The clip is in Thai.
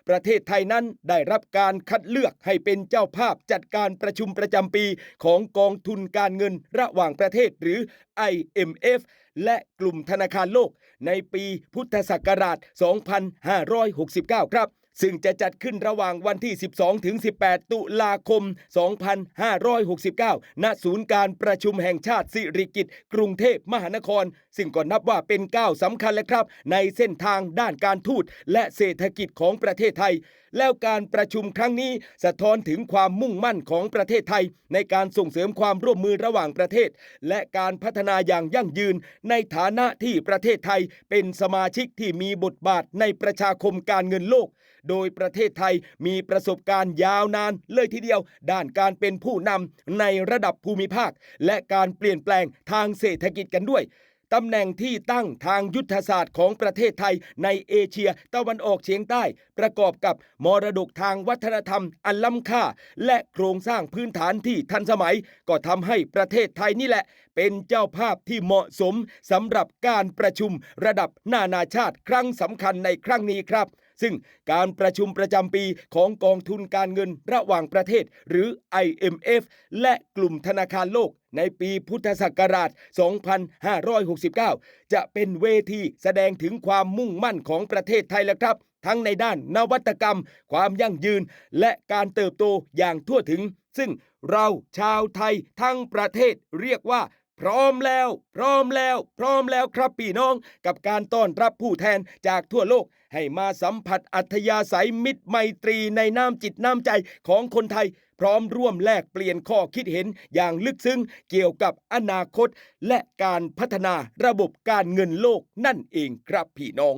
ประเทศไทยนั้นได้รับการคัดเลือกให้เป็นเจ้าภาพจัดการประชุมประจำปีของกองทุนการเงินระหว่างประเทศหรือ IMF และกลุ่มธนาคารโลกในปีพุทธศักราช 2569 ครับซึ่งจะจัดขึ้นระหว่างวันที่ 12 ถึง 18 ตุลาคม 2569 ณ ศูนย์การประชุมแห่งชาติสิริกิติ์กรุงเทพมหานคร ซึ่งก็นับว่าเป็นก้าวสำคัญแล้วครับในเส้นทางด้านการทูตและเศรษฐกิจของประเทศไทย แล้วการประชุมครั้งนี้สะท้อนถึงความมุ่งมั่นของประเทศไทยในการส่งเสริมความร่วมมือระหว่างประเทศและการพัฒนาอย่างยั่งยืนในฐานะที่ประเทศไทยเป็นสมาชิกที่มีบทบาทในประชาคมการเงินโลกโดยประเทศไทยมีประสบการณ์ยาวนานเลยทีเดียวด้านการเป็นผู้นำในระดับภูมิภาคและการเปลี่ยนแปลงทางเศรษฐกิจกันด้วยตำแหน่งที่ตั้งทางยุทธศาสตร์ของประเทศไทยในเอเชียตะวันออกเฉียงใต้ประกอบกับมรดกทางวัฒนธรรมอันล้ำค่าและโครงสร้างพื้นฐานที่ทันสมัยก็ทำให้ประเทศไทยนี่แหละเป็นเจ้าภาพที่เหมาะสมสำหรับการประชุมระดับนานาชาติครั้งสำคัญในครั้งนี้ครับซึ่งการประชุมประจำปีของกองทุนการเงินระหว่างประเทศหรือ IMF และกลุ่มธนาคารโลกในปีพุทธศักราช 2569 จะเป็นเวทีแสดงถึงความมุ่งมั่นของประเทศไทยแล้วครับทั้งในด้านนวัตกรรมความยั่งยืนและการเติบโตอย่างทั่วถึงซึ่งเราชาวไทยทั้งประเทศเรียกว่าพร้อมแล้วครับพี่น้องกับการต้อนรับผู้แทนจากทั่วโลกให้มาสัมผัสอัธยาศัยมิตรไมตรีในน้ำจิตน้ำใจของคนไทยพร้อมร่วมแลกเปลี่ยนข้อคิดเห็นอย่างลึกซึ้งเกี่ยวกับอนาคตและการพัฒนาระบบการเงินโลกนั่นเองครับพี่น้อง